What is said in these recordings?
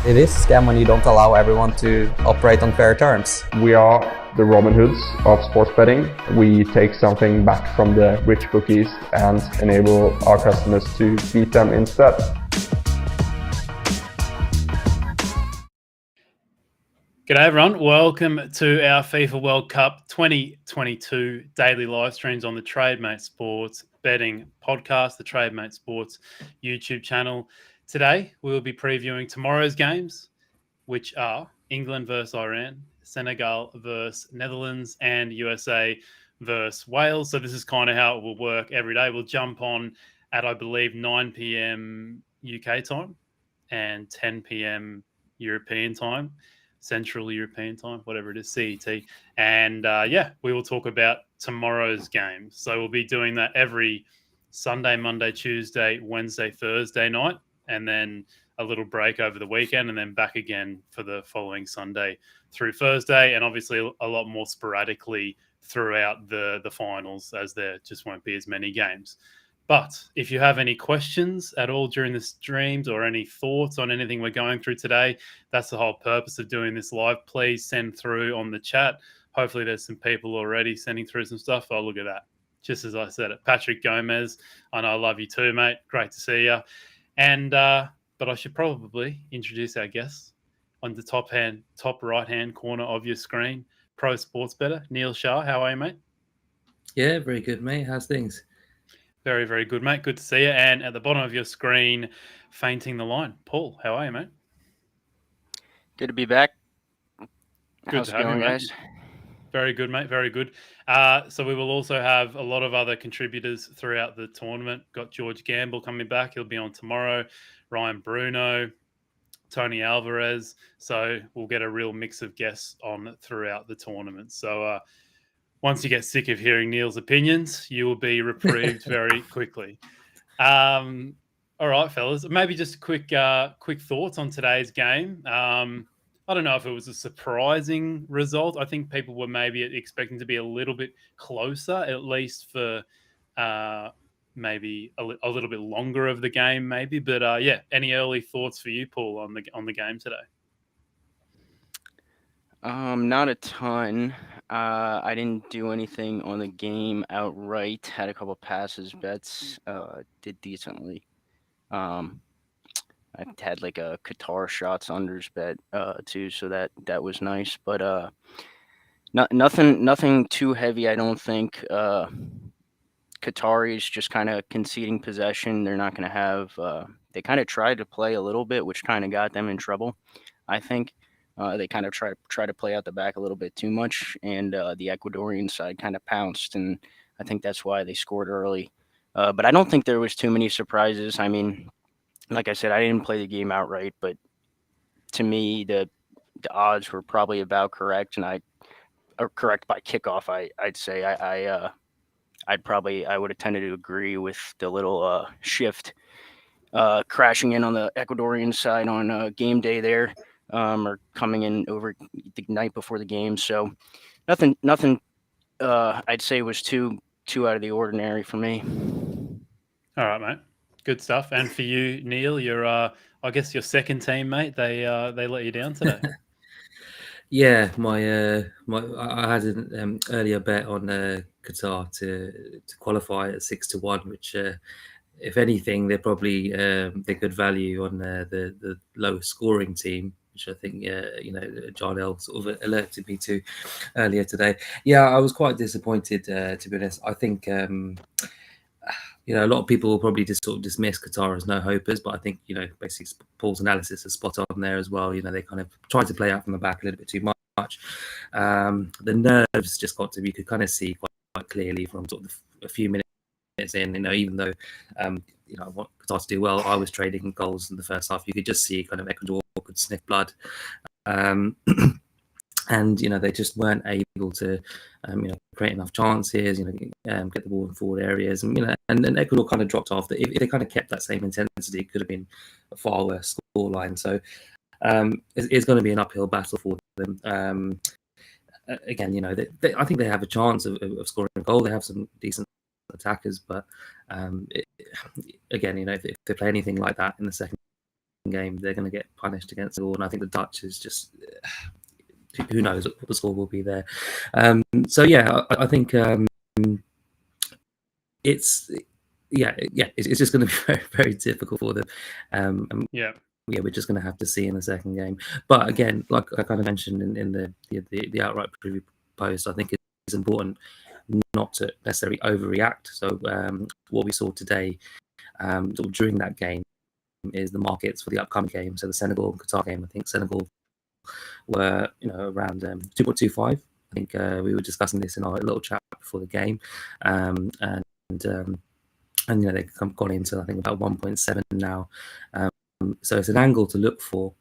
It is a scam when you don't allow everyone to operate on fair terms. We are the Robin Hoods of sports betting. We take something back from the rich bookies and enable our customers to beat them instead. G'day everyone, welcome to our FIFA World Cup 2022 daily live streams on the Trademate Sports Betting Podcast, the Trademate Sports YouTube channel. Today we will be previewing tomorrow's games, which are England versus Iran, Senegal versus Netherlands, and USA versus Wales. So this is kind of how it will work every day. We'll jump on at, I believe, 9 p.m. UK time and 10 p.m. European time. Central European time, whatever it is, CET. And we will talk about tomorrow's games. So we'll be doing that every Sunday, Monday, Tuesday, Wednesday, Thursday night, and then a little break over the weekend, and then back again for the following Sunday through Thursday, and obviously a lot more sporadically throughout the finals, as there just won't be as many games. But if you have any questions at all during the streams or any thoughts on anything we're going through today, that's the whole purpose of doing this live. Please send through on the chat. Hopefully there's some people already sending through some stuff. Oh, look at that. Just as I said it. Patrick Gomez, I know I love you too, mate. Great to see you. And but I should probably introduce our guests on the top right-hand corner of your screen. Pro Sports Bettor, Neel Shah. How are you, mate? Yeah, very good, mate. How's things? Very, very good, mate. Good to see you. And at the bottom of your screen, Feinting The Line. Paul, how are you, mate? Good to be back. Good How's to it have going, you, mate. guys? Very good, mate. Very good. So we will also have a lot of other contributors throughout the tournament. Got George Gamble coming back. He'll be on tomorrow. Ryan Bruno, Tony Alvarez. So we'll get a real mix of guests on throughout the tournament. So once you get sick of hearing Neil's opinions, you will be reprieved very quickly. All right, fellas. Maybe just quick thoughts on today's game. I don't know if it was a surprising result. I think people were maybe expecting to be a little bit closer, at least for maybe a little bit longer of the game, maybe. But any early thoughts for you, Paul, on the game today? Not a ton. I didn't do anything on the game outright. Had a couple passes bets. Did decently. I had like a Qatar shots unders bet too, so that was nice. But nothing too heavy, I don't think. Qataris just kind of conceding possession. They're not going to have. They kind of tried to play a little bit, which kind of got them in trouble. I think they kind of try to play out the back a little bit too much, and the Ecuadorian side kind of pounced, and I think that's why they scored early. But I don't think there was too many surprises. I mean, like I said, I didn't play the game outright, but to me, the odds were probably about correct, and correct by kickoff. I'd say I would have tended to agree with the little shift crashing in on the Ecuadorian side on game day there, or coming in over the night before the game. So nothing I'd say was too out of the ordinary for me. All right, mate. Good stuff. And for you, Neel, I guess your second team, mate, they let you down today. Yeah, I had an earlier bet on Qatar to qualify at 6-1, which, if anything, they're probably they're good value on the lowest scoring team, which I think John L sort of alerted me to earlier today. Yeah, I was quite disappointed, to be honest. I think a lot of people will probably just sort of dismiss Qatar as no hopers, but I think, basically Paul's analysis is spot on there as well. They kind of tried to play out from the back a little bit too much. The nerves just got to be, you could kind of see quite clearly from sort of a few minutes in, even though, I want Qatar to do well. I was trading goals in the first half. You could just see kind of Ecuador could sniff blood. And they just weren't able to, create enough chances. Get the ball in forward areas, and then Ecuador kind of dropped off. If they kind of kept that same intensity, it could have been a far worse scoreline. So it's going to be an uphill battle for them. Again, I think they have a chance of scoring a goal. They have some decent attackers, but again, if they play anything like that in the second game, they're going to get punished against Senegal. And I think the Dutch is just, who knows what the score will be there. So yeah, I think it's just going to be very, very difficult for them. Yeah, we're just going to have to see in the second game. But again, like I kind of mentioned in the outright preview post, I think it's important not to necessarily overreact. So what we saw today during that game is the markets for the upcoming game. So the Senegal and Qatar game, I think Senegal were around 2.25. I think we were discussing this in our little chat before the game, and they've gone into I think about 1.7 now. So it's an angle to look for.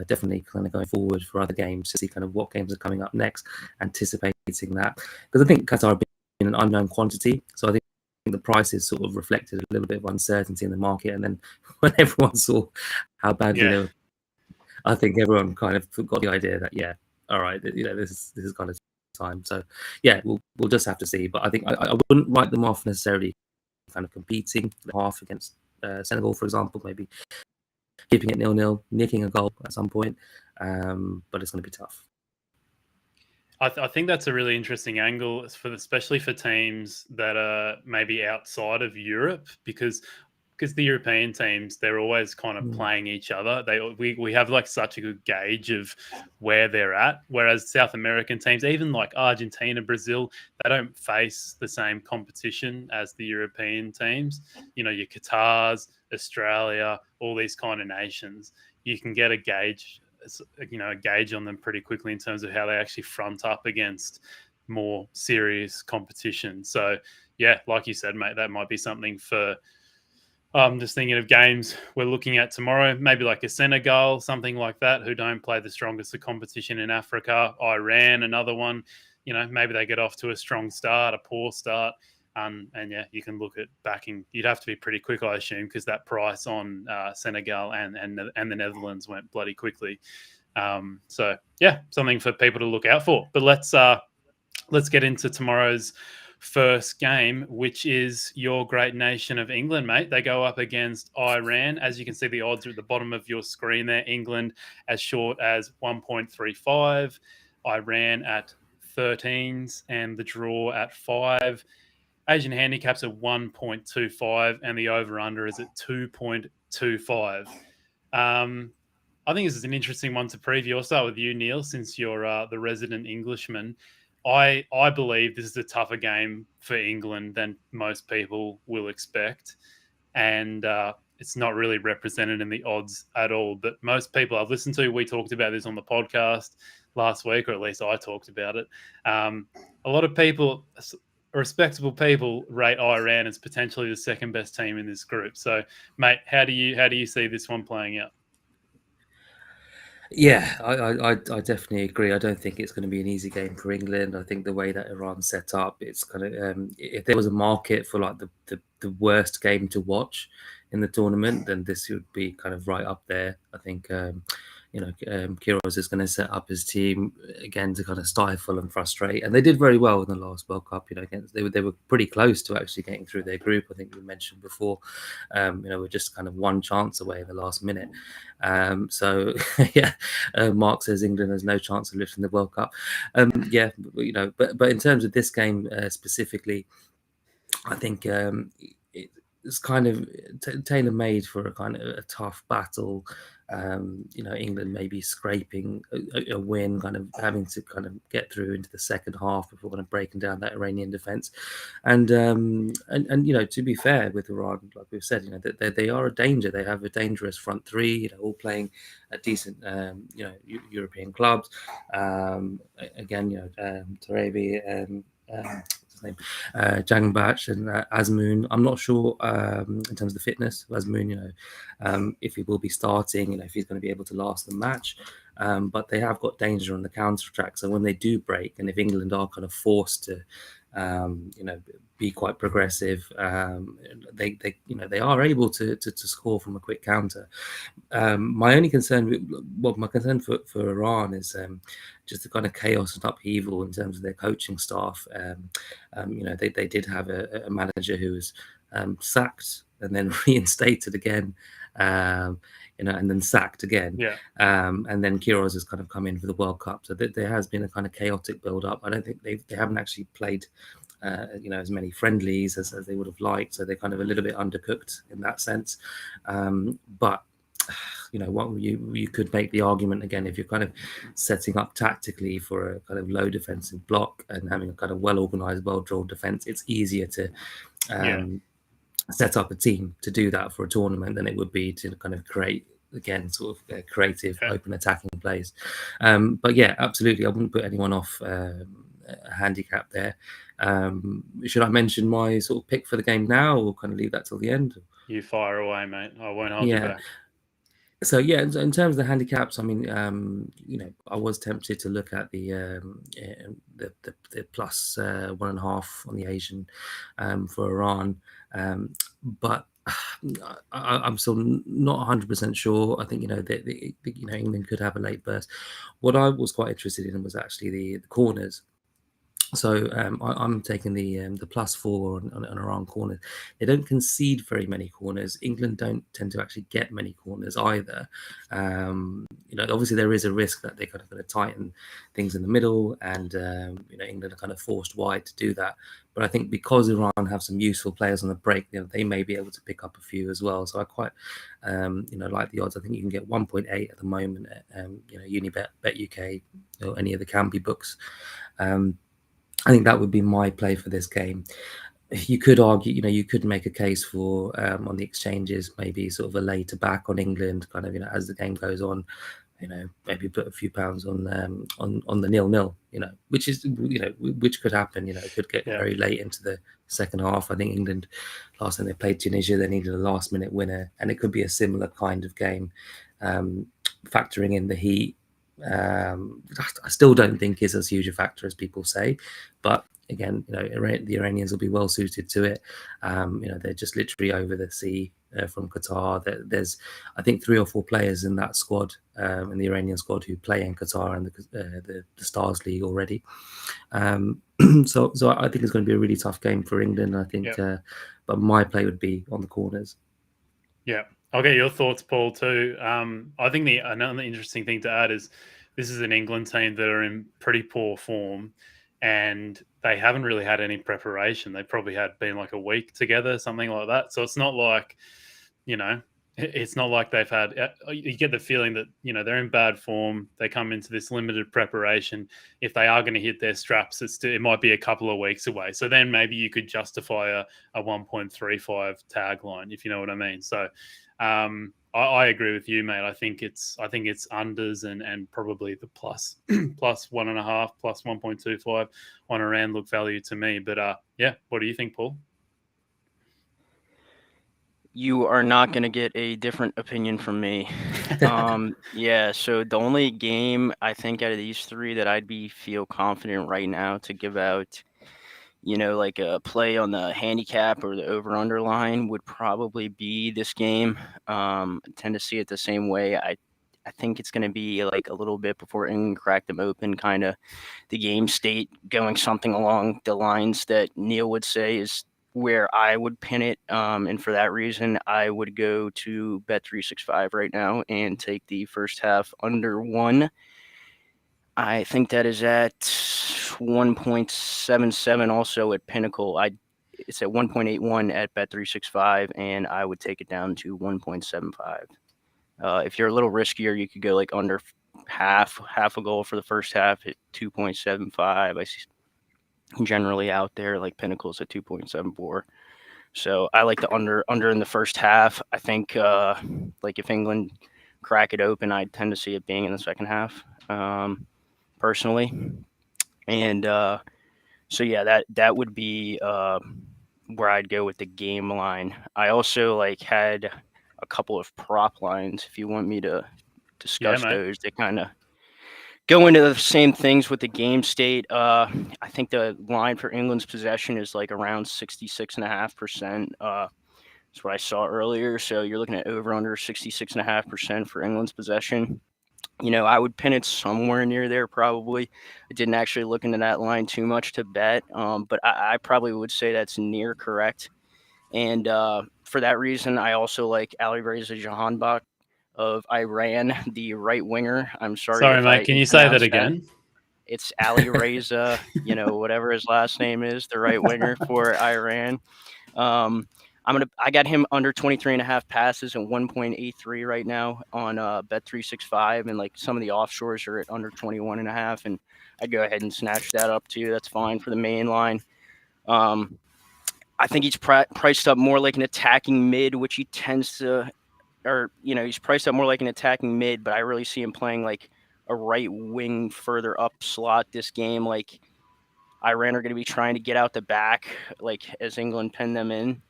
Definitely kind of going forward for other games to see kind of what games are coming up next, anticipating that, because I think Qatar have been an unknown quantity. So I think the prices sort of reflected a little bit of uncertainty in the market, and then when everyone saw how badly they were, I think everyone kind of got the idea that all right, this is kind of time. So yeah, we'll just have to see. But I think I wouldn't write them off necessarily kind of competing half against Senegal, for example, maybe keeping it 0-0, nicking a goal at some point, but it's going to be tough. I think that's a really interesting angle, especially for teams that are maybe outside of Europe, because the European teams, they're always kind of playing each other. We have like such a good gauge of where they're at, whereas South American teams, even like Argentina, Brazil, they don't face the same competition as the European teams. Your Qatars, Australia, all these kind of nations, you can get a gauge on them pretty quickly in terms of how they actually front up against more serious competition. So yeah, like you said, mate, that might be something for I'm just thinking of games we're looking at tomorrow, maybe like a Senegal, something like that, who don't play the strongest of competition in Africa. Iran, another one, maybe they get off to a strong start, a poor start. And yeah, you can look at backing. You'd have to be pretty quick, I assume, because that price on Senegal and the Netherlands went bloody quickly. So yeah, something for people to look out for. But let's get into tomorrow's first game, which is your great nation of England, mate. They go up against Iran. As you can see, the odds are at the bottom of your screen there. England as short as 1.35, Iran at 13s, and the draw at 5. Asian handicaps at 1.25, and the over-under is at 2.25. I think this is an interesting one to preview. I'll start with you, Neel, since you're the resident Englishman. I believe this is a tougher game for England than most people will expect, and it's not really represented in the odds at all. But most people I've listened to, we talked about this on the podcast last week, or at least I talked about it. A lot of people, respectable people, rate Iran as potentially the second best team in this group. So, mate, how do you see this one playing out? Yeah, I definitely agree. I don't think it's going to be an easy game for England. I think the way that Iran's set up, it's kind of if there was a market for like the worst game to watch in the tournament, then this would be kind of right up there. I think Queiroz is going to set up his team again to kind of stifle and frustrate, and they did very well in the last World Cup. They were pretty close to actually getting through their group. I think we mentioned before. We're just kind of one chance away in the last minute. So yeah, Mark says England has no chance of lifting the World Cup. Yeah, but in terms of this game specifically, I think it's kind of tailor-made for a kind of a tough battle. England maybe scraping a win, kind of having to kind of get through into the second half before kind of breaking down that Iranian defense. And to be fair with Iran, like we've said, they are a danger. They have a dangerous front three, all playing at decent, European clubs. Again, Trademate, what's his name, Jangbach and Azmoun. I'm not sure in terms of the fitness of Azmoun, if he will be starting, if he's going to be able to last the match. But they have got danger on the counter attack. So when they do break, and if England are kind of forced to, be quite progressive, they are able to score from a quick counter. My only concern, my concern for Iran is just the kind of chaos and upheaval in terms of their coaching staff. They did have a manager who was sacked and then reinstated again. and then sacked again. Yeah. And then Quiroz has kind of come in for the World Cup. So there has been a kind of chaotic build-up. I don't think they haven't actually played, as many friendlies as they would have liked. So they're kind of a little bit undercooked in that sense. But what you could make the argument again, if you're kind of setting up tactically for a kind of low defensive block and having a kind of well-organized, well-drilled defense, it's easier to set up a team to do that for a tournament than it would be to kind of create, again, sort of creative, open attacking plays. But yeah, absolutely, I wouldn't put anyone off a handicap there. Should I mention my sort of pick for the game now, or kind of leave that till the end? You fire away, mate. I won't hold you back. So yeah, in terms of the handicaps, I mean, I was tempted to look at the plus 1.5 on the Asian for Iran, but I'm still not 100% sure. I think England could have a late burst. What I was quite interested in was actually the corners. So I'm taking the +4 on Iran corners. They don't concede very many corners. England don't tend to actually get many corners either. Obviously there is a risk that they're kind of going to tighten things in the middle, and England are kind of forced wide to do that. But I think because Iran have some useful players on the break, they may be able to pick up a few as well. So I quite like the odds. I think you can get 1.8 at the moment at Unibet, Bet UK, or any of the Campy books. I think that would be my play for this game. You could argue, you could make a case for on the exchanges, maybe sort of a later back on England, kind of, as the game goes on, maybe put a few pounds on the 0-0, which could happen. It could get very late into the second half. I think England, last time they played Tunisia, they needed a last minute winner, and it could be a similar kind of game, factoring in the heat. I still don't think is as huge a factor as people say, but again, the Iranians will be well suited to it. They're just literally over the sea from Qatar. There's, I think, 3 or 4 players in that squad, in the Iranian squad, who play in Qatar and the Stars League already. So I think it's going to be a really tough game for England. I think, but my play would be on the corners. Yeah. I'll get your thoughts, Paul, too. I think another interesting thing to add is this is an England team that are in pretty poor form, and they haven't really had any preparation. They probably had been like a week together, something like that. So it's not like, it's not like they've had, you get the feeling that, they're in bad form. They come into this limited preparation. If they are going to hit their straps, it might be a couple of weeks away. So then maybe you could justify a 1.35 tagline, if you know what I mean. So I agree with you, mate. I think it's unders and probably the plus 1.5, plus 1.25 on Iran look value to me. But what do you think, Paul? You are not going to get a different opinion from me. So the only game I think out of these 3 that I'd feel confident right now to give out, like a play on the handicap or the over-under line would probably be this game. I tend to see it the same way. I think it's going to be like a little bit before England crack them open, kind of the game state going something along the lines that Neel would say is where I would pin it. And for that reason, I would go to Bet365 right now and take the first half under 1. I think that is at 1.77 also at Pinnacle. It's at 1.81 at Bet365, and I would take it down to 1.75. If you're a little riskier, you could go like under half a goal for the first half at 2.75. I see generally out there like Pinnacle's at 2.74. So I like the under in the first half. I think like if England crack it open, I tend to see it being in the second half, personally. And that would be where I'd go with the game line. I also had a couple of prop lines if you want me to discuss those. They kind of go into the same things with the game state. I think the line for England's possession is like around 66.5%. That's what I saw earlier. So you're looking at over under 66.5% for England's possession. I would pin it somewhere near there probably. I didn't actually look into that line too much to bet, but I probably would say that's near correct. And for that reason, I also like Alireza Jahanbakhsh of Iran, the right winger. I'm sorry, Sorry, if mate. I Can you say that pronounced again? It's Ali Reza, whatever his last name is, the right winger for Iran. I got him under 23.5 passes and 1.83 right now on Bet365, and like some of the offshores are at under 21.5, and I'd go ahead and snatch that up too. That's fine for the main line. I think he's priced up more like an attacking mid, which he tends to, he's priced up more like an attacking mid, but I really see him playing like a right wing further up slot this game. Like Iran are going to be trying to get out the back, like as England pin them in.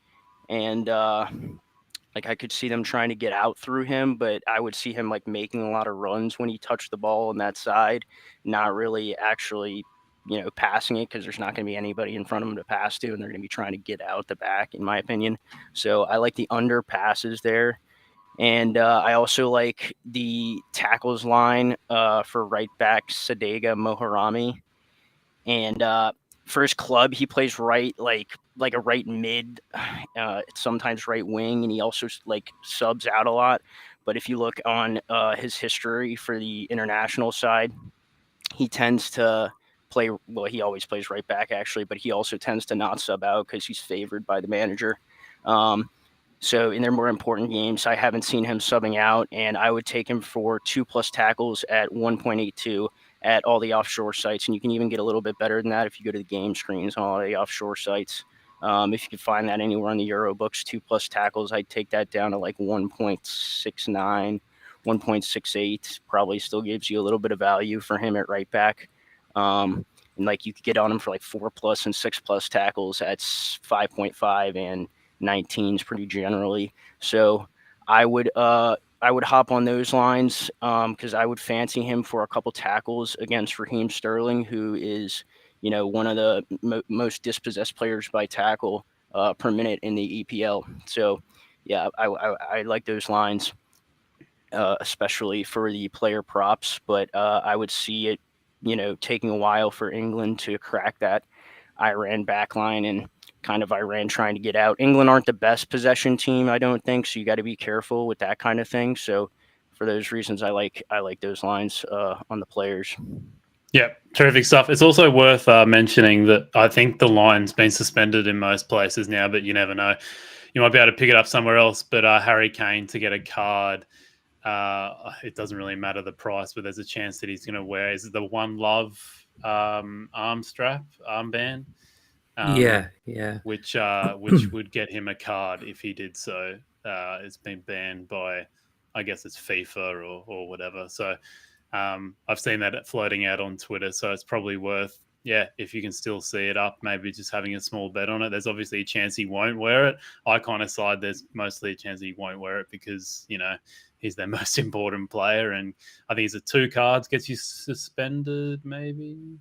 And like I could see them trying to get out through him, but I would see him like making a lot of runs when he touched the ball on that side, not really actually, passing it, because there's not going to be anybody in front of him to pass to, and they're going to be trying to get out the back, in my opinion. So I like the under passes there. And I also like the tackles line for right back Sadega Moharami. And for his club, he plays right, like a right mid, sometimes right wing, and he also like subs out a lot. But if you look on his history for the international side, he tends to play, well, he always plays right back actually, but he also tends to not sub out because he's favored by the manager. So in their more important games, I haven't seen him subbing out, and I would take him for 2+ tackles at 1.82 at all the offshore sites. And you can even get a little bit better than that if you go to the game screens on all the offshore sites. If you can find that anywhere on the Euro books, 2+ tackles, I'd take that down to like 1.69, 1.68. Probably still gives you a little bit of value for him at right back. And like you could get on him for like 4+ and 6+ tackles at 5.5 and 19s pretty generally. So I would hop on those lines because I would fancy him for a couple tackles against Raheem Sterling, who is, one of the most dispossessed players by tackle per minute in the EPL. So yeah, I like those lines, especially for the player props, but I would see it, taking a while for England to crack that Iran backline, and kind of Iran trying to get out. England aren't the best possession team, I don't think, so you got to be careful with that kind of thing. So for those reasons, I like those lines on the players. Yeah, terrific stuff. It's also worth mentioning that I think the line's been suspended in most places now, but you never know. You might be able to pick it up somewhere else. But Harry Kane to get a card, it doesn't really matter the price, but there's a chance that he's going to wear, is it the One Love armband? Yeah. Which would get him a card if he did so. It's been banned by, I guess it's FIFA or whatever. So I've seen that floating out on Twitter. So it's probably worth, if you can still see it up, maybe just having a small bet on it. There's obviously a chance he won't wear it. I kind of side there's mostly a chance he won't wear it because, he's their most important player. And I think it's 2 cards gets you suspended, maybe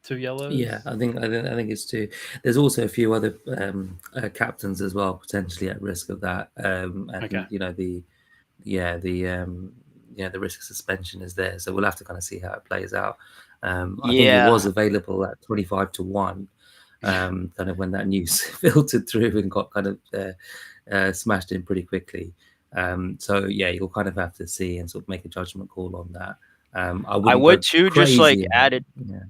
2 yellows. Yeah, I think it's 2. There's also a few other captains as well potentially at risk of that. And Okay. The risk of suspension is there, so we'll have to kind of see how it plays out. I think it was available at 25 to 1. Kind of when that news filtered through and got kind of smashed in pretty quickly. So yeah, you'll kind of have to see and sort of make a judgment call on that. I would too, just like added. Yeah.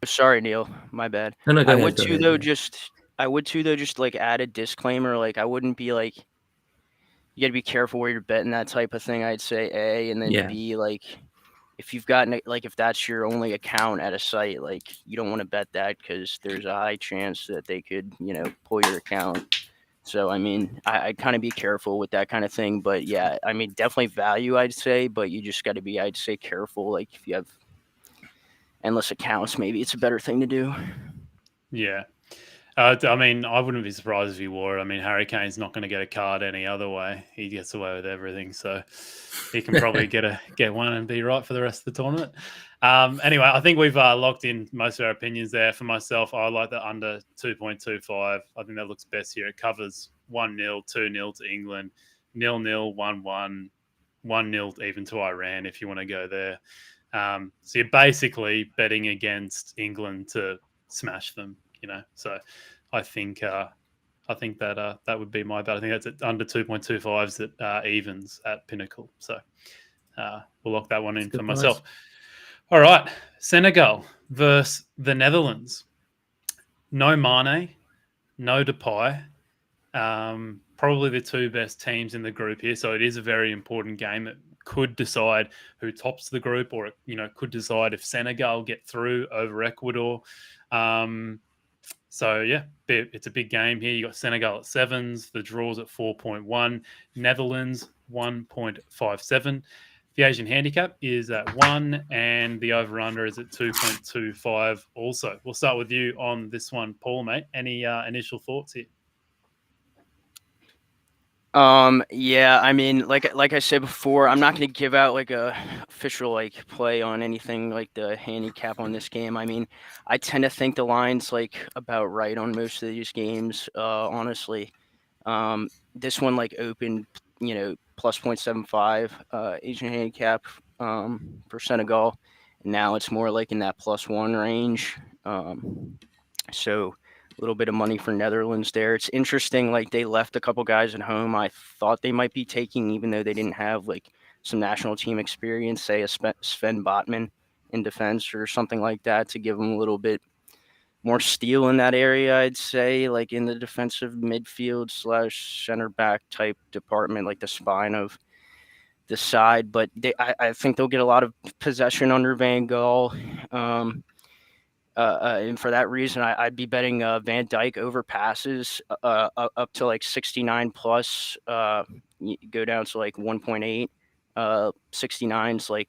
Sorry, Neil, my bad. No, I would too though, just like add a disclaimer. Like I wouldn't be like, you got to be careful where you're betting that type of thing. I'd say A, and then B, like if you've gotten like if that's your only account at a site, like you don't want to bet that because there's a high chance that they could, pull your account. So I mean, I'd kind of be careful with that kind of thing. But yeah, I mean, definitely value, I'd say, but you just got to be, I'd say, careful. Like if you have endless accounts, maybe it's a better thing to do. Yeah. I mean, I wouldn't be surprised if he wore it. I mean, Harry Kane's not going to get a card any other way. He gets away with everything, so he can probably get one and be right for the rest of the tournament. Anyway, I think we've locked in most of our opinions there. For myself, I like the under 2.25. I think that looks best here. It covers 1-0, 2-0 to England, 0-0, 1-1, 1-0 even to Iran if you want to go there. So you're basically betting against England to smash them. So I think I think that that would be my bet. I think that's at under 2.25s at evens at Pinnacle. So we'll lock that one in for myself. All right, Senegal versus the Netherlands. No Mane, no Depay. Probably the two best teams in the group here. So it is a very important game. It could decide who tops the group, or could decide if Senegal get through over Ecuador. So yeah, it's a big game here. You got Senegal at 7s, the draws at 4.1, Netherlands 1.57. The Asian handicap is at 1, and the over/under is at 2.25. Also, we'll start with you on this one, Paul, mate. Any initial thoughts here? Yeah, I mean, like I said before, I'm not going to give out like a official like play on anything like the handicap on this game. I mean, I tend to think the line's like about right on most of these games, honestly. This one like opened, plus 0.75 Asian handicap for Senegal. And now it's more like in that +1 range. So a little bit of money for Netherlands there. It's interesting, like they left a couple guys at home I thought they might be taking, even though they didn't have like some national team experience, say a Sven Botman in defense or something like that, to give them a little bit more steel in that area, I'd say, like in the defensive midfield / center back type department, like the spine of the side. But I think they'll get a lot of possession under Van Gaal. And for that reason, I'd be betting Van Dijk over passes up to like 69 plus, go down to like 1.8. 69's like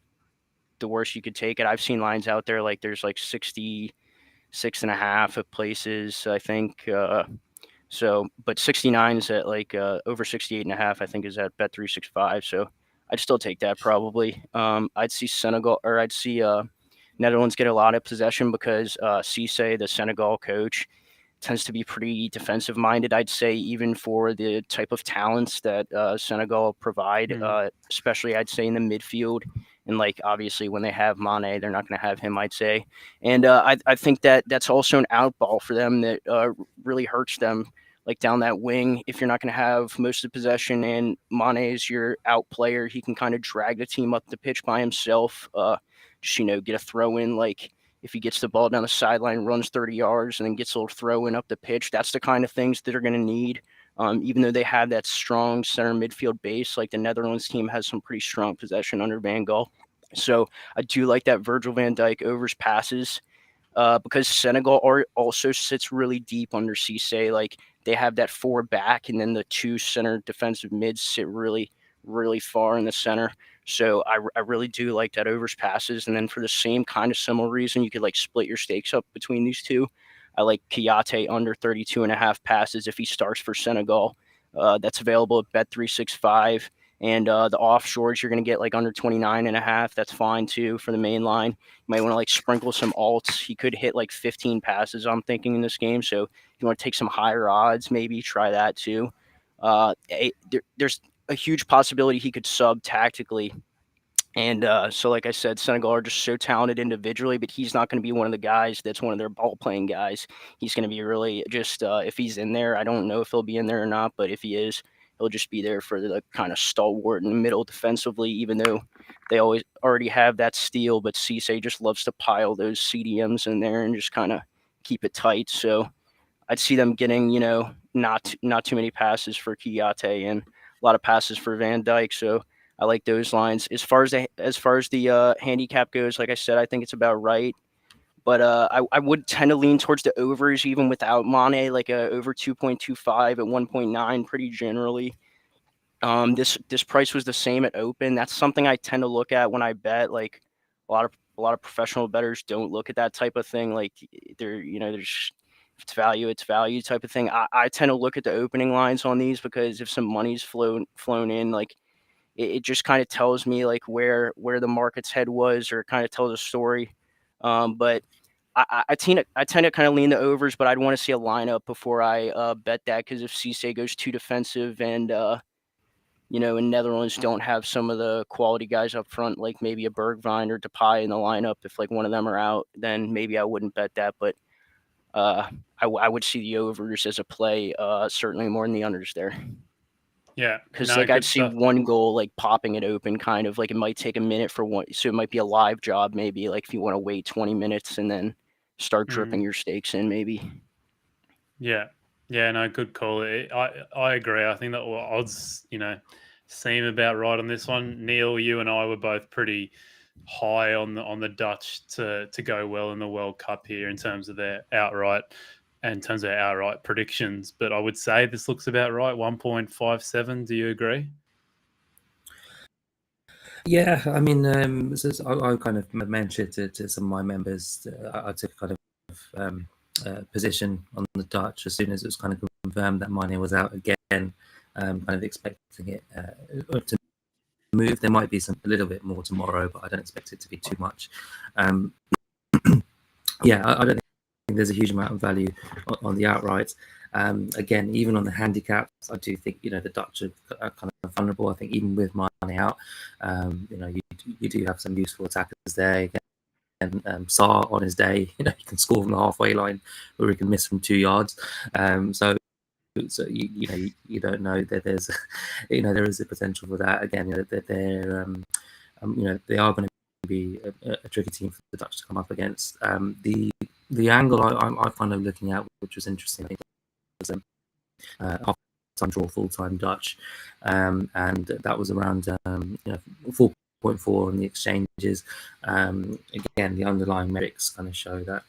the worst you could take it. I've seen lines out there like there's like 66.5 at places, I think. But 69 is at like over 68.5, I think, is at Bet365. So I'd still take that probably. I'd see Netherlands get a lot of possession because Cisse, the Senegal coach, tends to be pretty defensive minded, I'd say, even for the type of talents that Senegal provide, especially I'd say in the midfield. And like obviously when they have Mane, they're not going to have him, I'd say. And I think that's also an out ball for them that really hurts them, like down that wing. If you're not going to have most of the possession and Mane is your out player, he can kind of drag the team up the pitch by himself. Get a throw in, like if he gets the ball down the sideline, runs 30 yards, and then gets a little throw in up the pitch. That's the kind of things that are going to need. Even though they have that strong center midfield base, like the Netherlands team has some pretty strong possession under Van Gaal. So I do like that Virgil van Dijk overs passes because Senegal also sits really deep under Cisse. Like they have that 4 back, and then the 2 center defensive mids sit really, really far in the center. So I really do like that overs passes. And then for the same kind of similar reason, you could like split your stakes up between these two. I like Kiyate under 32.5 passes if he starts for Senegal. That's available at Bet365. And the offshores, you're going to get like under 29.5. That's fine too for the main line. You might want to like sprinkle some alts. He could hit like 15 passes, I'm thinking, in this game. So if you want to take some higher odds, maybe try that too. There's a huge possibility he could sub tactically. And so like I said, Senegal are just so talented individually, but he's not going to be one of the guys that's one of their ball playing guys. He's going to be really just if he's in there, I don't know if he'll be in there or not, but if he is, he'll just be there for the kind of stalwart in the middle defensively, even though they already have that steal. But Cisse just loves to pile those CDMs in there and just kind of keep it tight. So I'd see them getting, not too many passes for Kiyate and a lot of passes for Van Dijk. So I like those lines. As far as the handicap goes, like I said, I think it's about right. But I would tend to lean towards the overs even without Mane, like over 2.25 at 1.9 pretty generally. This price was the same at open. That's something I tend to look at when I bet. Like a lot of professional bettors don't look at that type of thing. Like there's it's value type of thing. I tend to look at the opening lines on these because if some money's flown in, like it just kind of tells me like where the market's head was, or kind of tells a story. But I tend to kind of lean the overs, but I'd want to see a lineup before I bet that, because if Cisse goes too defensive and and Netherlands don't have some of the quality guys up front, like maybe a Bergwijn or Depay in the lineup, if like one of them are out, then maybe I wouldn't bet that. But I would see the overs as a play, certainly more than the unders there. Yeah, Because no, like good I'd see stuff. one goal like popping it open, kind of like it might take a minute for one, so it might be a live job maybe. Like if you want to wait 20 minutes and then start dripping your stakes in, maybe. Yeah, no, good call. I agree. I think that odds, seem about right on this one. Neil, you and I were both pretty high on the Dutch to go well in the World Cup here in terms of their outright predictions. But I would say this looks about right. 1.57. Do you agree? Yeah, I mean, I kind of mentioned to some of my members, I took kind of position on the Dutch as soon as it was kind of confirmed that money was out again, kind of expecting it to move. There might be a little bit more tomorrow, but I don't expect it to be too much. Yeah, I don't think there's a huge amount of value on the outrights. Again, even on the handicaps, I do think the Dutch are kind of vulnerable. I think even with money out, you do have some useful attackers there. And Saar on his day, he can score from the halfway line, or he can miss from 2 yards. So you don't know that there's there is a potential for that. Again, they're they are going to be a tricky team for the Dutch to come up against. The angle I kind of looking at, which was interesting, I think, was half-time draw, full-time Dutch, and that was around 4.4 on the exchanges. Again, the underlying metrics kind of show that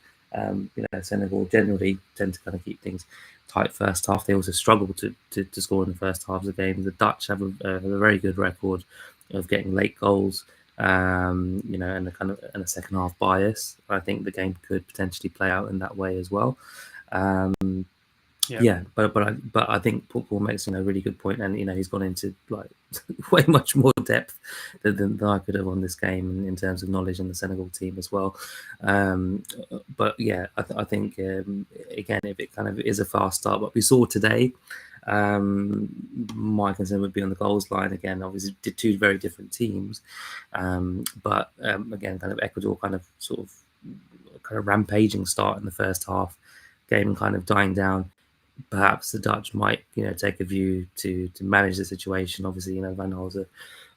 Senegal generally tend to kind of keep things tight first half. They also struggle to score in the first half of the game. The Dutch have a very good record of getting late goals. And a second half bias. I think the game could potentially play out in that way as well. Yeah, but I think Paul makes a really good point, and he's gone into like way much more depth than I could have on this game in terms of knowledge in the Senegal team as well. But yeah, I think again, if it kind of is a fast start, what we saw today, my concern would be on the goals line again. Obviously, did two very different teams, but again, kind of Ecuador kind of rampaging start in the first half, game kind of dying down. Perhaps the Dutch might, take a view to manage the situation. Obviously, Van Gaal's a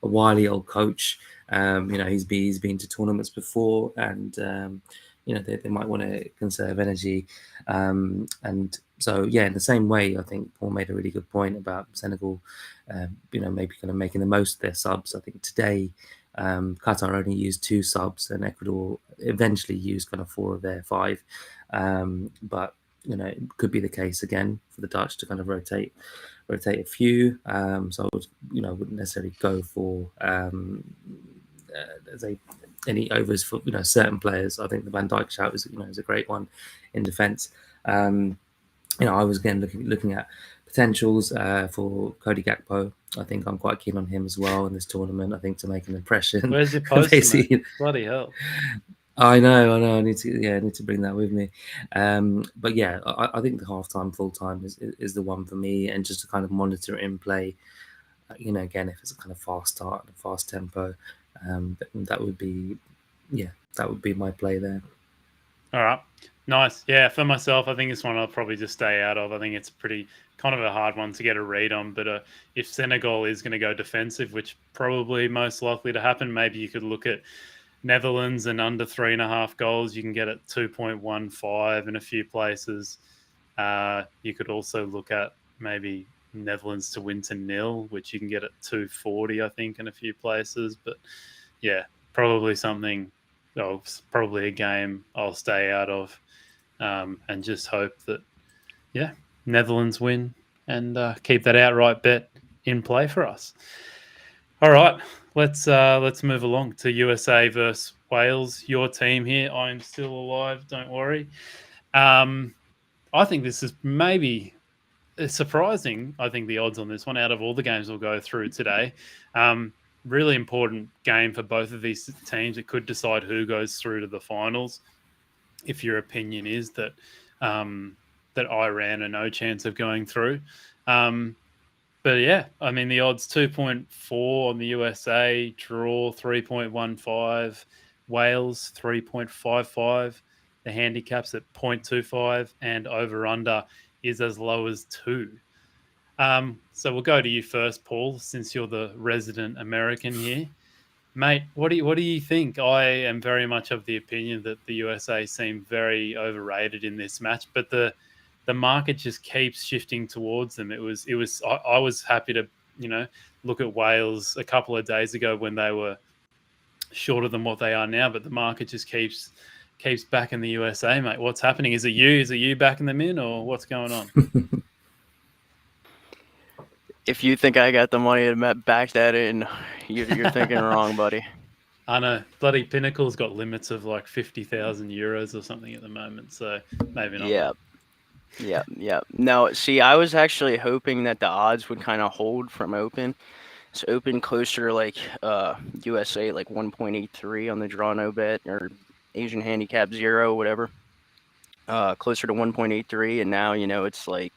wily old coach. He's been to tournaments before, and they might want to conserve energy. And so, yeah, in the same way, I think Paul made a really good point about Senegal, maybe kind of making the most of their subs. I think today, Qatar only used 2 subs, and Ecuador eventually used kind of 4 of their 5. But it could be the case again for the Dutch to kind of rotate a few. So I wouldn't necessarily go for any overs for certain players. I think the Van Dijk shout is a great one in defence. I was again looking at potentials for Cody Gakpo. I think I'm quite keen on him as well in this tournament. I think to make an impression. Where's your post? Bloody hell! I know. I need to bring that with me. But yeah, I think the half-time, full-time is the one for me, and just to kind of monitor it in play. Again, if it's a kind of fast start and a fast tempo, that would be my play there. All right, nice. Yeah, for myself, I think this one I'll probably just stay out of. I think it's pretty kind of a hard one to get a read on. But if Senegal is going to go defensive, which probably most likely to happen, maybe you could look at Netherlands and under 3.5 goals. You can get at 2.15 in a few places. You could also look at maybe Netherlands to win to 0, which you can get at 2.40, I think, in a few places. But yeah, probably probably a game I'll stay out of, and just hope that Netherlands win and keep that outright bet in play for us. All right, let's move along to USA versus Wales. Your team here. I am still alive. Don't worry. I think this is maybe surprising. I think the odds on this one, out of all the games we'll go through today, really important game for both of these teams. It could decide who goes through to the finals. If your opinion is that Iran are no chance of going through. But yeah, I mean, the odds 2.4 on the USA, draw 3.15, Wales 3.55. The handicap's at 0.25 and over-under is as low as 2. So we'll go to you first, Paul, since you're the resident American here. Mate, what do you think? I am very much of the opinion that the USA seem very overrated in this match, but the market just keeps shifting towards them. I was happy to, look at Wales a couple of days ago when they were shorter than what they are now, but the market just keeps backing the USA, mate. What's happening? Is it you backing them in, or what's going on? If you think I got the money to back that in, you're thinking wrong, buddy. I know. Bloody Pinnacle's got limits of like 50,000 euros or something at the moment, so maybe not. Yeah. No, see, I was actually hoping that the odds would kind of hold from open. It's open closer to like USA, like 1.83 on the draw no bet, or Asian handicap 0, whatever. Closer to 1.83, and now, it's like,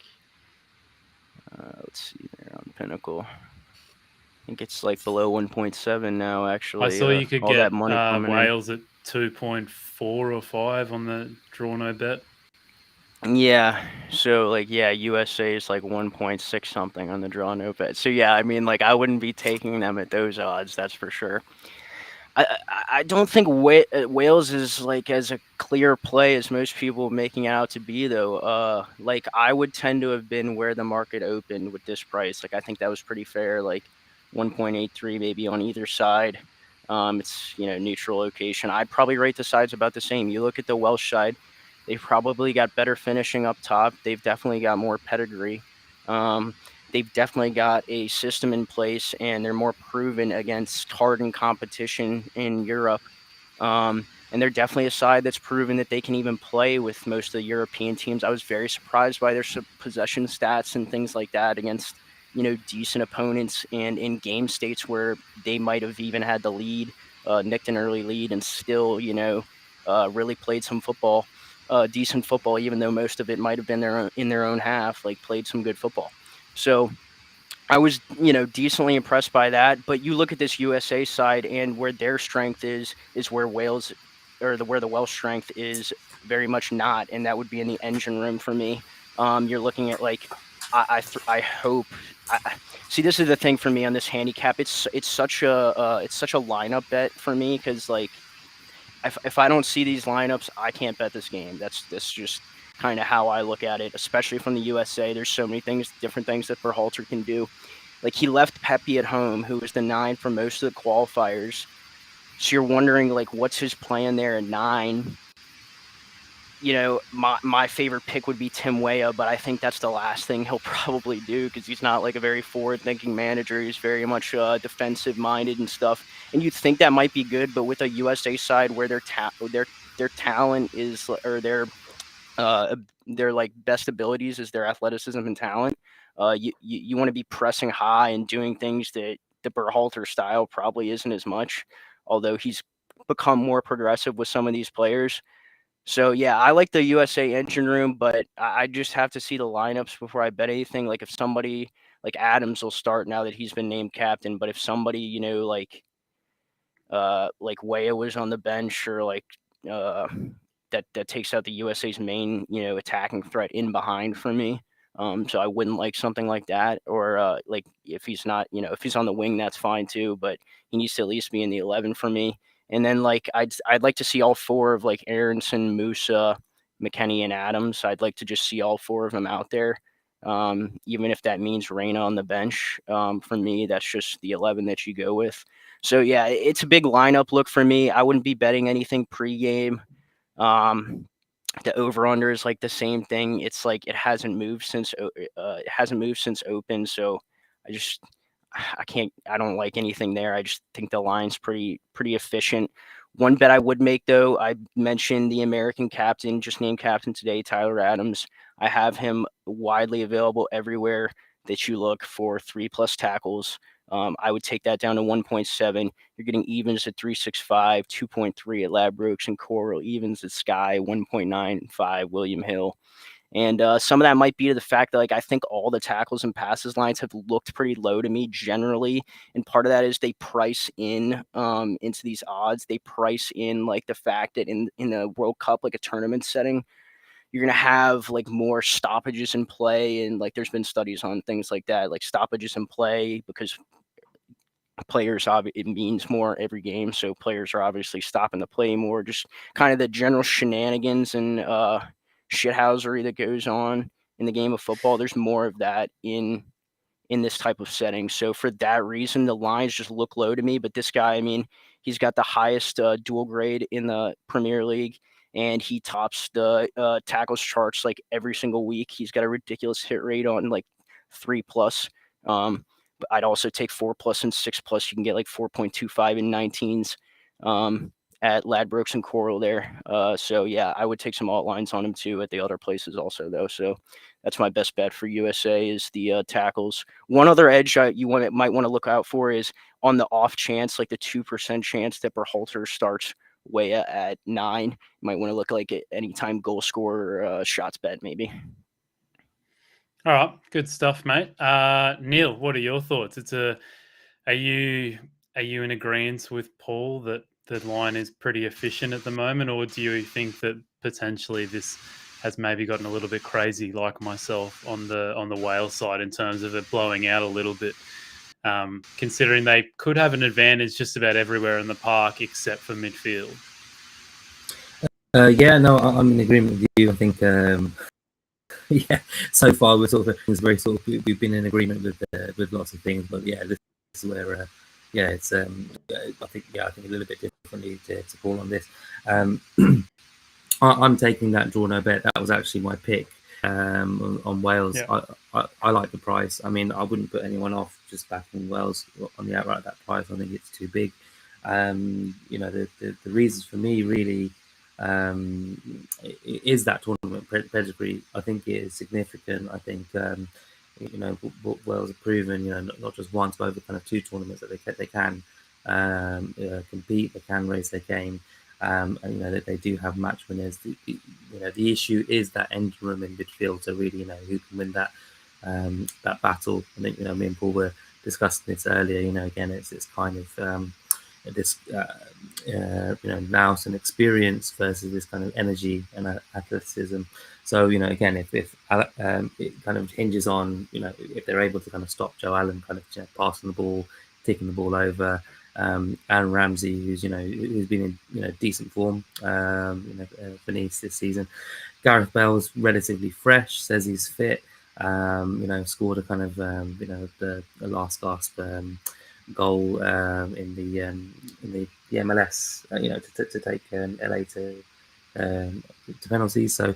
let's see there on Pinnacle. I think it's like below 1.7 now, actually. I saw you could all get that money Wales at 2.4 or 5 on the draw no bet. Yeah. So USA is like 1.6 something on the draw no bet. So yeah, I mean, like, I wouldn't be taking them at those odds, that's for sure. I don't think Wales is like as a clear play as most people making it out to be, though. Like, I would tend to have been where the market opened with this price. Like, I think that was pretty fair. Like 1.83 maybe on either side. It's neutral location. I'd probably rate the sides about the same. You look at the Welsh side, they've probably got better finishing up top. They've definitely got more pedigree. They've definitely got a system in place, and they're more proven against hardened competition in Europe. And they're definitely a side that's proven that they can even play with most of the European teams. I was very surprised by their possession stats and things like that against, decent opponents, and in game states where they might have even had the lead, nicked an early lead, and still, really played some football, decent football, even though most of it might have been in their own half, like played some good football. So I was, decently impressed by that. But you look at this USA side, and where their strength is where Wales, or where the Welsh strength is very much not, and that would be in the engine room for me. You're looking at like, I hope. See, this is the thing for me on this handicap. It's such a lineup bet for me, because like, if I don't see these lineups, I can't bet this game. That's just kind of how I look at it, especially from the USA. There's so many different things that Berhalter can do. Like, he left Pepe at home, who was the 9 for most of the qualifiers. So you're wondering, like, what's his plan there at 9? My favorite pick would be Tim Weah, but I think that's the last thing he'll probably do, because he's not like a very forward-thinking manager. He's very much defensive-minded and stuff. And you'd think that might be good, but with a USA side where their talent is, or their like best abilities is their athleticism and talent. You want to be pressing high and doing things that the Berhalter style probably isn't as much, although he's become more progressive with some of these players. So yeah, I like the USA engine room, but I just have to see the lineups before I bet anything. Like, if somebody like Adams will start now that he's been named captain, but if somebody like Weah was on the bench, or like that takes out the USA's main, attacking threat in behind for me. So I wouldn't like something like that. Or like, if he's not, if he's on the wing, that's fine too, but he needs to at least be in the 11 for me. And then like, I'd like to see all 4 of like Aronson, Musa, McKennie, and Adams. I'd like to just see all 4 of them out there. Even if that means Reyna on the bench. For me, that's just the 11 that you go with. So yeah, it's a big lineup look for me. I wouldn't be betting anything pregame. The over/under is like the same thing. It's like it hasn't moved since open. So I don't like anything there. I just think the line's pretty efficient. One bet I would make, though, I mentioned the American captain, just named captain today, Tyler Adams. I have him widely available everywhere that you look for 3+ tackles. I would take that down to 1.7. You're getting evens at 365, 2.3 at Ladbrokes, and Coral evens at Sky, 1.95 William Hill. And some of that might be to the fact that, like, I think all the tackles and passes lines have looked pretty low to me generally. And part of that is they price in into these odds. They price in like the fact that in a World Cup, like a tournament setting, you're going to have like more stoppages in play. And like there's been studies on things like that, like stoppages in play, because players, it means more every game. So players are obviously stopping the play more, just kind of the general shenanigans and shithousery that goes on in the game of football. There's more of that in this type of setting. So for that reason, the lines just look low to me. But this guy, I mean, he's got the highest dual grade in the Premier League, and he tops the tackles charts like every single week. He's got a ridiculous hit rate on like 3+. But I'd also take 4+ and 6+. You can get like 4.25 in 19s at Ladbrokes and Coral there. So yeah, I would take some alt lines on him too at the other places also though. So that's my best bet for USA is the tackles. One other edge might want to look out for is on the off chance, like the 2% chance that Berhalter starts Weah at 9. You might want to look like at anytime goal scorer shots bet maybe. All right, good stuff, mate. Neel, what are your thoughts? Are you in agreement with Paul that the line is pretty efficient at the moment, or do you think that potentially this has maybe gotten a little bit crazy, like myself, on the Wales side in terms of it blowing out a little bit, considering they could have an advantage just about everywhere in the park except for midfield? Yeah, no, I'm in agreement with you. I think, yeah, so far we're sort of we've been in agreement with lots of things, but yeah, this is where, yeah, it's I think a little bit differently to Paul on this. I'm taking that draw no bet. That was actually my pick on Wales. Yeah. I like the price. I mean, I wouldn't put anyone off just backing Wales on the outright at that price. I think it's too big. You know, the reasons for me really is that tournament pedigree. I think it is significant. I think you know, what Wales have proven, you know, not just once, but over kind of 2 tournaments that they can compete, they can raise their game. And you know that they do have match winners. You know, the issue is that end room in midfield. So really, you know, who can win that battle? I think, you know, me and Paul were discussing this earlier. You know, again, it's kind of this you know, nous and experience versus this kind of energy and athleticism. So, you know, again, if it kind of hinges on, you know, if they're able to kind of stop Joe Allen kind of, you know, passing the ball, taking the ball over. Aaron Ramsey, who's been in, you know, decent form, you know, for Nice this season. Gareth Bale's relatively fresh, says he's fit. You know, scored a kind of you know, the last gasp goal in the MLS, you know, to take LA to penalties. So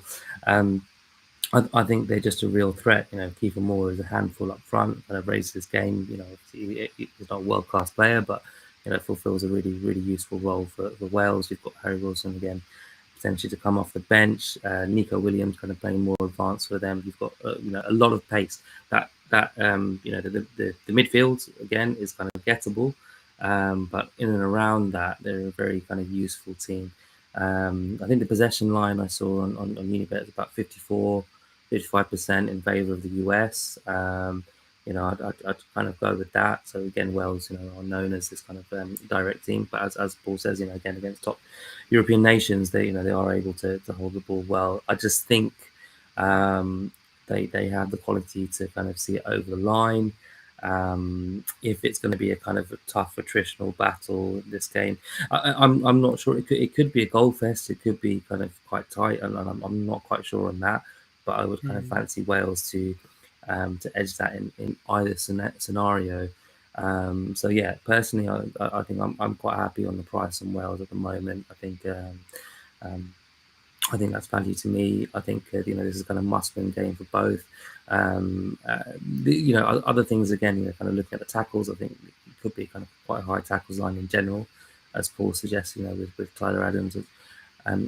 I think they're just a real threat. You know, Kiefer Moore is a handful up front, kind of raises his game. You know, he's not a world-class player, but, you know, fulfills a really, really useful role for Wales. You've got Harry Wilson again, potentially to come off the bench. Nico Williams kind of playing more advanced for them. You've got you know, a lot of pace. That you know, the midfield again is kind of gettable, but in and around that, they're a very kind of useful team. I think the possession line I saw on Unibet is about 55% in favour of the US. You know, I'd kind of go with that. So again, Wales, you know, are known as this kind of direct team, but as Paul says, you know, again, against top European nations, they, you know, they are able to hold the ball well. I just think they have the quality to kind of see it over the line. If it's going to be a kind of a tough attritional battle, this game, I'm not sure. It could be a goal fest. It could be kind of quite tight, and I'm not quite sure on that. But I would kind of fancy Wales to edge that in either scenario. So yeah, personally, I think I'm quite happy on the price on Wales at the moment. I think that's value to me. I think you know, this is kind of must-win game for both. You know, other things again, you know, kind of looking at the tackles, I think it could be kind of quite a high tackles line in general, as Paul suggests. You know, with Tyler Adams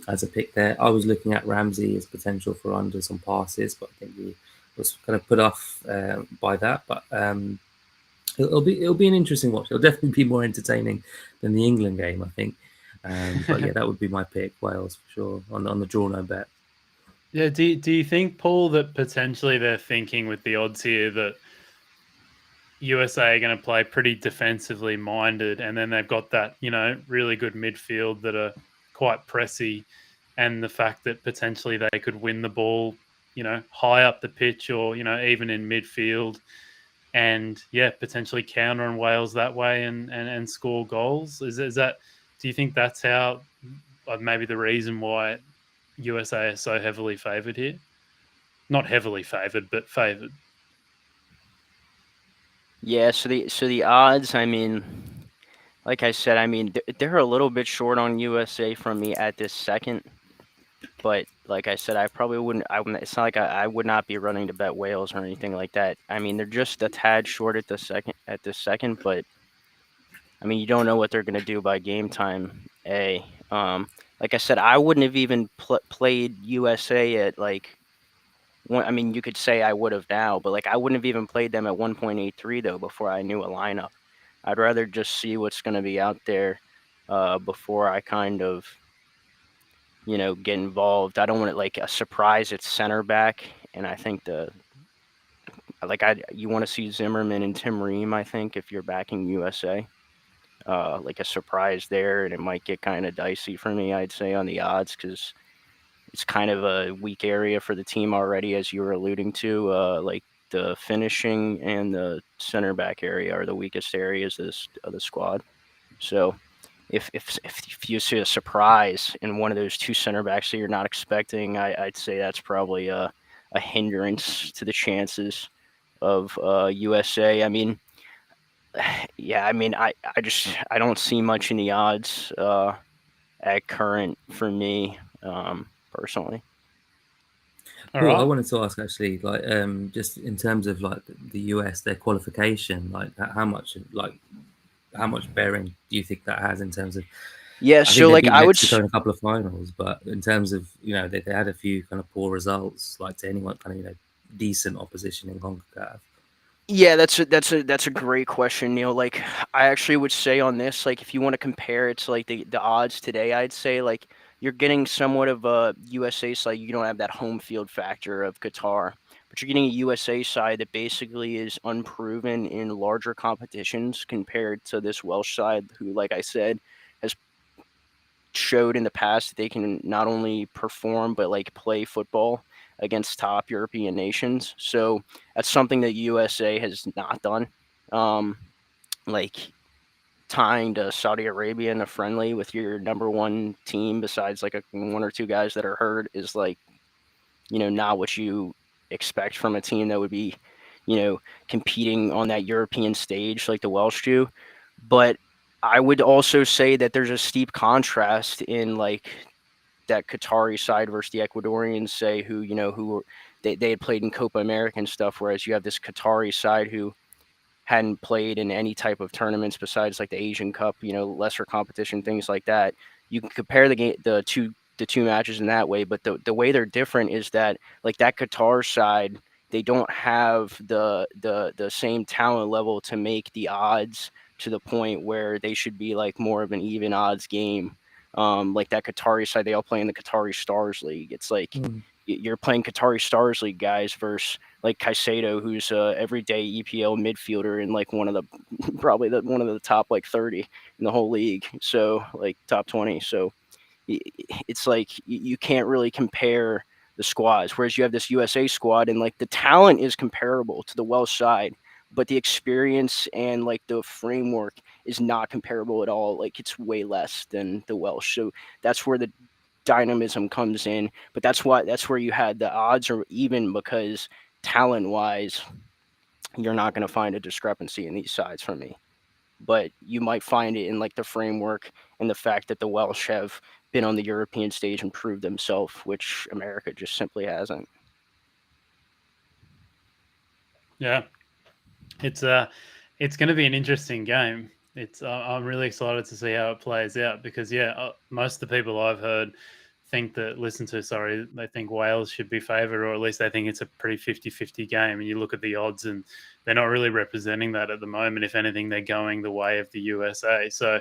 as a pick there. I was looking at Ramsey as potential for unders on passes, but I think he was kind of put off by that. But it'll be an interesting watch. It'll definitely be more entertaining than the England game, I think. But yeah, that would be my pick, Wales for sure, on the draw no bet. Yeah, do you think, Paul, that potentially they're thinking with the odds here that USA are going to play pretty defensively minded, and then they've got that, really good midfield that are quite pressy, and the fact that potentially they could win the ball, high up the pitch or, even in midfield, and potentially counter on Wales that way and score goals? Is that, do you think that's how, maybe the reason why USA are so heavily favoured here? Not heavily favoured, but favoured. Yeah, so the odds, I mean, like I said, I mean, they're a little bit short on USA from me at this second. But like I said, I probably wouldn't. It's not like I would not be running to bet Wales or anything like that. I mean, they're just a tad short at this second. But I mean, you don't know what they're going to do by game time. Like I said, I wouldn't have even played USA at like one. I mean, you could say I would have now, but like I wouldn't have even played them at 1.83 though before I knew a lineup. I'd rather just see what's going to be out there before I kind of get involved. I don't want it like a surprise at center back, and I think you want to see Zimmerman and Tim Ream. I think if you're backing USA, like a surprise there, and it might get kind of dicey for me. I'd say on the odds because it's kind of a weak area for the team already, as you were alluding to. Like the finishing and the center back area are the weakest areas of the squad. So if you see a surprise in one of those two center backs that you're not expecting, I'd say that's probably a hindrance to the chances of USA. I mean, yeah, I mean, I don't see much in the odds at current for me personally. Paul, I wanted to ask actually, like, just in terms of like the US, their qualification, like how much bearing do you think that has in terms of? Yeah, so like I would Mexico in a couple of finals, but in terms of they had a few kind of poor results, like to anyone kind of decent opposition in CONCACAF. Yeah, that's a great question, Neil. Like I actually would say on this, like if you want to compare it to like the odds today, I'd say like you're getting somewhat of a USA side. You don't have that home field factor of Qatar, but you're getting a USA side that basically is unproven in larger competitions compared to this Welsh side, who, like I said, has showed in the past that they can not only perform but like play football against top European nations. So that's something that USA has not done. Like tying to Saudi Arabia in a friendly with your number one team besides like one or two guys that are hurt is like, not what you expect from a team that would be, competing on that European stage like the Welsh do. But I would also say that there's a steep contrast in like that Qatari side versus the Ecuadorians, say, who they had played in Copa America and stuff, whereas you have this Qatari side who hadn't played in any type of tournaments besides like the Asian Cup, lesser competition, things like that. You can compare the two matches in that way, but the way they're different is that like that Qatar side, they don't have the same talent level to make the odds to the point where they should be like more of an even odds game. Like that Qatari side, they all play in the Qatari Stars League. It's like you're playing Qatari Stars League guys versus like Caicedo, who's a everyday EPL midfielder and like one of the top like 30 in the whole league. So like top 20. So it's like you can't really compare the squads. Whereas you have this USA squad and like the talent is comparable to the Welsh side, but the experience and like the framework is not comparable at all. Like it's way less than the Welsh. So that's where the dynamism comes in. But that's where you had the odds are even, because talent wise, you're not going to find a discrepancy in these sides for me. But you might find it in like the framework and the fact that the Welsh have been on the European stage and proved themselves, which America just simply hasn't. Yeah, it's going to be an interesting game. I'm really excited to see how it plays out because most of the people I've heard they think Wales should be favoured, or at least they think it's a pretty 50-50 game. And you look at the odds and they're not really representing that at the moment. If anything, they're going the way of the USA. So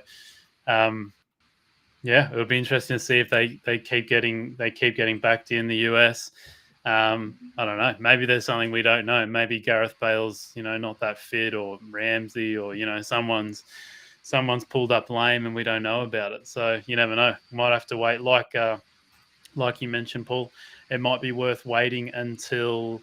Yeah, it'll be interesting to see if they keep getting backed in the US. I don't know. Maybe there's something we don't know. Maybe Gareth Bale's, not that fit, or Ramsey, or someone's pulled up lame and we don't know about it. So you never know. Might have to wait. Like you mentioned, Paul, it might be worth waiting until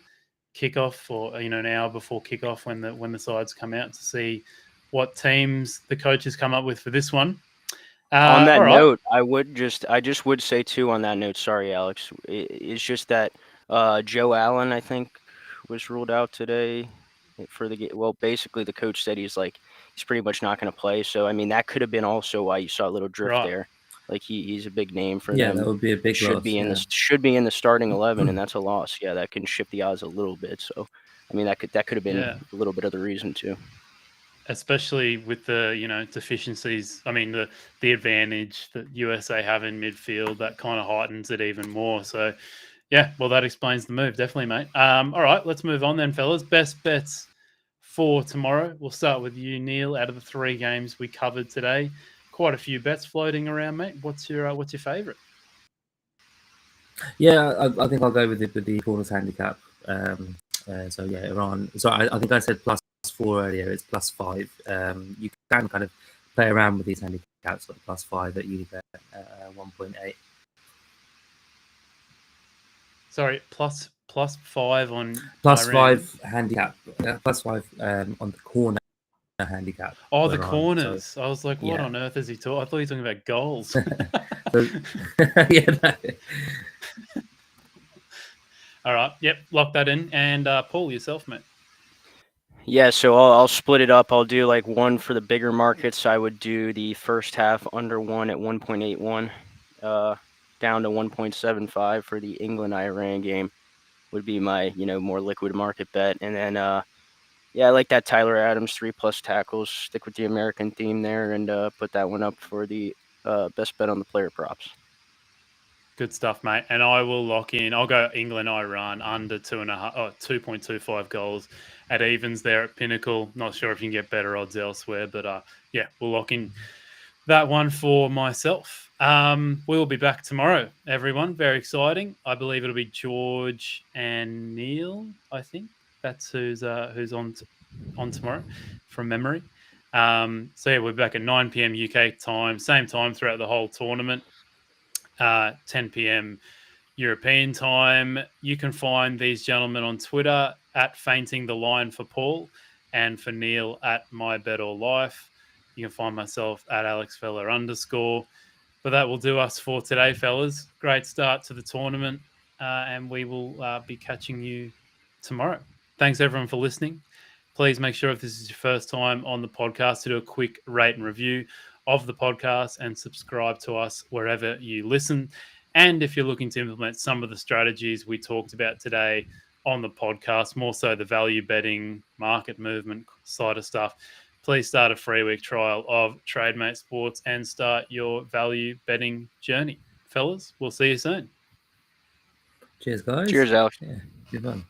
kickoff, or an hour before kickoff, when the sides come out, to see what teams the coaches come up with for this one. On that All right. note, I just would say too, on that note, sorry, Alex, it's just that Joe Allen, I think, was ruled out today for the game. Well, basically the coach said he's pretty much not going to play. So, I mean, that could have been also why you saw a little drift Right. there. Like he's a big name for Yeah, them. that would be a big Should loss. be in Yeah. should be in the starting 11, and that's a loss. Yeah, that can shift the odds a little bit. So, I mean, that could have been Yeah. a little bit of the reason too. Especially with the deficiencies. I mean, the advantage that USA have in midfield, that kind of heightens it even more. So yeah, well, that explains the move, definitely, mate. All right, let's move on then, fellas. Best bets for tomorrow. We'll start with you, Neel. Out of the 3 games we covered today, quite a few bets floating around, mate. What's your favourite? Yeah, I think I'll go with the corners handicap. So yeah, Iran. So I think I said +4 earlier. It's +5. You can kind of play around with these handicaps, like +5 at Unibet 1.8. Sorry, +5 on +5 handicap. +5 on the corner handicap. Oh, the Iran. corners. So, I was like, what yeah. on earth is he talking? I thought he was talking about goals. Yeah. No. All right. Yep. Lock that in. And Paul, yourself, mate. Yeah, so I'll split it up. I'll do like one for the bigger markets. I would do the first half under 1 at 1.81, down to 1.75 for the England-Iran game would be my, more liquid market bet. And then, yeah, I like that Tyler Adams 3+ tackles. Stick with the American theme there and put that one up for the best bet on the player props. Good stuff, mate. And I will lock in. I'll go England-Iran under 2.25 goals at evens there at Pinnacle. Not sure if you can get better odds elsewhere, but yeah, we'll lock in that one for myself. We'll be back tomorrow, everyone. Very exciting. I believe it'll be George and Neel. I think that's who's on tomorrow from memory. So yeah, we're back at 9 p.m. UK time, same time throughout the whole tournament. 10 p.m. European time. You can find these gentlemen on Twitter at Feinting The Line for Paul, and for Neel at My Bet or Life. You can find myself at AlexVella_. But that will do us for today, fellas. Great start to the tournament, and we will be catching you tomorrow. Thanks, everyone, for listening. Please make sure, if this is your first time on the podcast, to do a quick rate and review of the podcast and subscribe to us wherever you listen. And if you're looking to implement some of the strategies we talked about today on the podcast, more so the value betting, market movement side of stuff, please start a free week trial of Trademate Sports and start your value betting journey. Fellas, we'll see you soon. Cheers, guys. Cheers, Alex. Yeah, good fun.